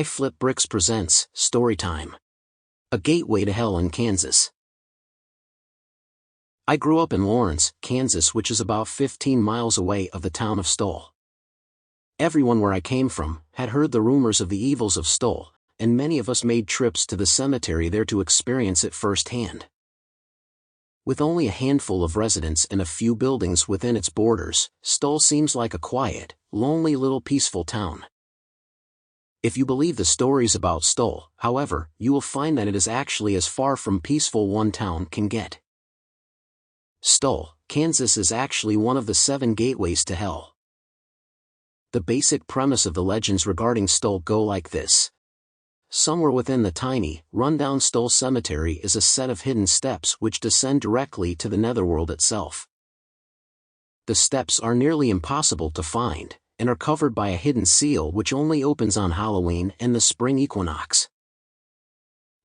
iflipbrix presents Storytime. A Gateway to Hell in Kansas. I grew up in Lawrence, Kansas, which is about 15 miles away of the town of Stull. Everyone where I came from had heard the rumors of the evils of Stull, and many of us made trips to the cemetery there to experience it firsthand. With only a handful of residents and a few buildings within its borders, Stull seems like a quiet, lonely little peaceful town. If you believe the stories about Stull, however, you will find that it is actually as far from peaceful one town can get. Stull, Kansas is actually one of the 7 gateways to hell. The basic premise of the legends regarding Stull go like this. Somewhere within the tiny, run-down Stull Cemetery is a set of hidden steps which descend directly to the netherworld itself. The steps are nearly impossible to find, and are covered by a hidden seal which only opens on Halloween and the spring equinox.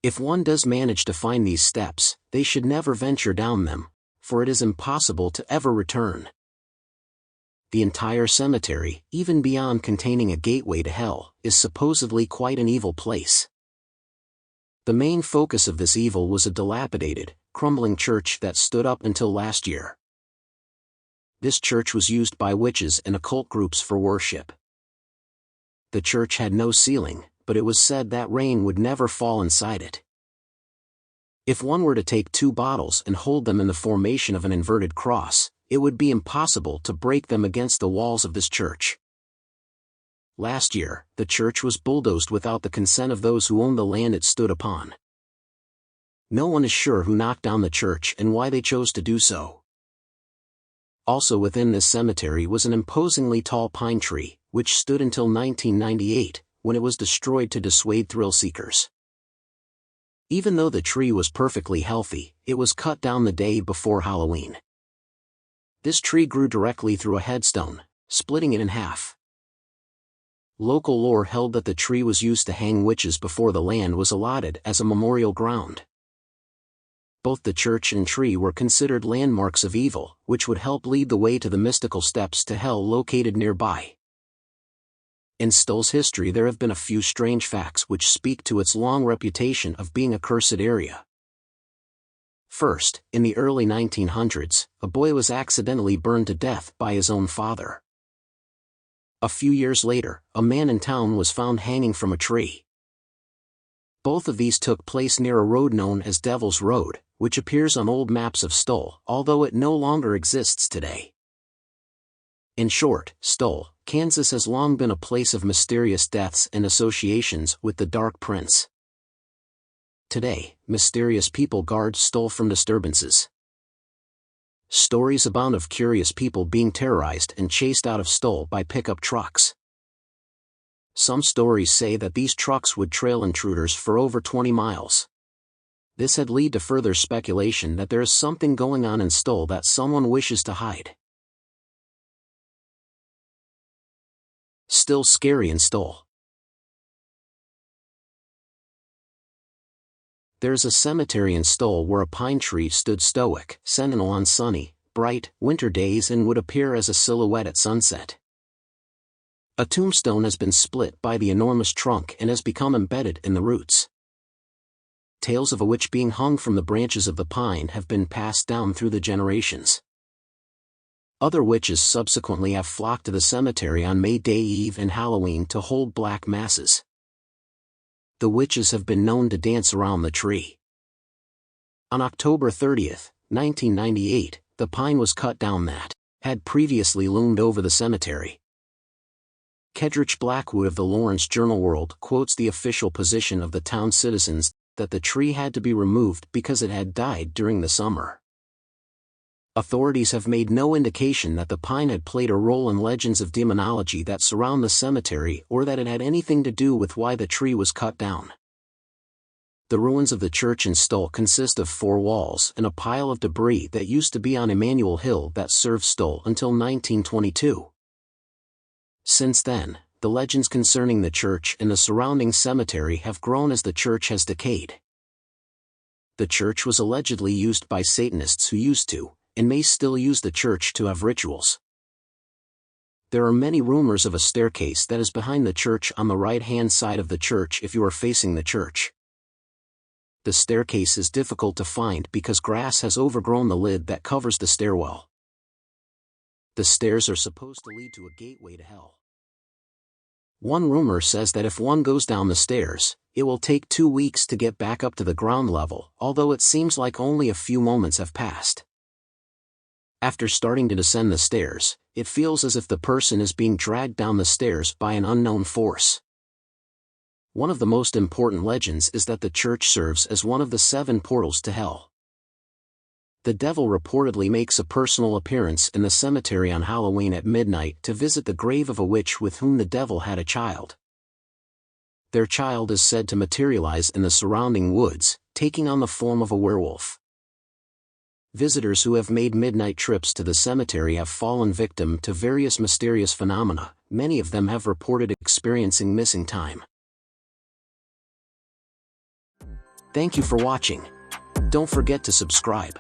If one does manage to find these steps, they should never venture down them, for it is impossible to ever return. The entire cemetery, even beyond containing a gateway to hell, is supposedly quite an evil place. The main focus of this evil was a dilapidated, crumbling church that stood up until last year. This church was used by witches and occult groups for worship. The church had no ceiling, but it was said that rain would never fall inside it. If one were to take 2 bottles and hold them in the formation of an inverted cross, it would be impossible to break them against the walls of this church. Last year, the church was bulldozed without the consent of those who owned the land it stood upon. No one is sure who knocked down the church and why they chose to do so. Also within this cemetery was an imposingly tall pine tree, which stood until 1998, when it was destroyed to dissuade thrill-seekers. Even though the tree was perfectly healthy, it was cut down the day before Halloween. This tree grew directly through a headstone, splitting it in half. Local lore held that the tree was used to hang witches before the land was allotted as a memorial ground. Both the church and tree were considered landmarks of evil, which would help lead the way to the mystical steps to hell located nearby. In Stull's history there have been a few strange facts which speak to its long reputation of being a cursed area. First, in the early 1900s, a boy was accidentally burned to death by his own father. A few years later, a man in town was found hanging from a tree. Both of these took place near a road known as Devil's Road, which appears on old maps of Stull, although it no longer exists today. In short, Stull, Kansas has long been a place of mysterious deaths and associations with the Dark Prince. Today, mysterious people guard Stull from disturbances. Stories abound of curious people being terrorized and chased out of Stull by pickup trucks. Some stories say that these trucks would trail intruders for over 20 miles. This had led to further speculation that there is something going on in Stull that someone wishes to hide. Still scary in Stull. There's a cemetery in Stull where a pine tree stood stoic, sentinel on sunny, bright, winter days and would appear as a silhouette at sunset. A tombstone has been split by the enormous trunk and has become embedded in the roots. Tales of a witch being hung from the branches of the pine have been passed down through the generations. Other witches subsequently have flocked to the cemetery on May Day Eve and Halloween to hold black masses. The witches have been known to dance around the tree. On October 30, 1998, the pine was cut down that had previously loomed over the cemetery. Kedrich Blackwood of the Lawrence Journal-World quotes the official position of the town citizens that the tree had to be removed because it had died during the summer. Authorities have made no indication that the pine had played a role in legends of demonology that surround the cemetery or that it had anything to do with why the tree was cut down. The ruins of the church in Stull consist of 4 walls and a pile of debris that used to be on Emmanuel Hill that served Stull until 1922. Since then, the legends concerning the church and the surrounding cemetery have grown as the church has decayed. The church was allegedly used by Satanists who used to, and may still use the church to have rituals. There are many rumors of a staircase that is behind the church on the right-hand side of the church if you are facing the church. The staircase is difficult to find because grass has overgrown the lid that covers the stairwell. The stairs are supposed to lead to a gateway to hell. One rumor says that if one goes down the stairs, it will take 2 weeks to get back up to the ground level, although it seems like only a few moments have passed. After starting to descend the stairs, it feels as if the person is being dragged down the stairs by an unknown force. One of the most important legends is that the church serves as one of the 7 portals to hell. The devil reportedly makes a personal appearance in the cemetery on Halloween at midnight to visit the grave of a witch with whom the devil had a child. Their child is said to materialize in the surrounding woods, taking on the form of a werewolf. Visitors who have made midnight trips to the cemetery have fallen victim to various mysterious phenomena. Many of them have reported experiencing missing time. Thank you for watching. Don't forget to subscribe.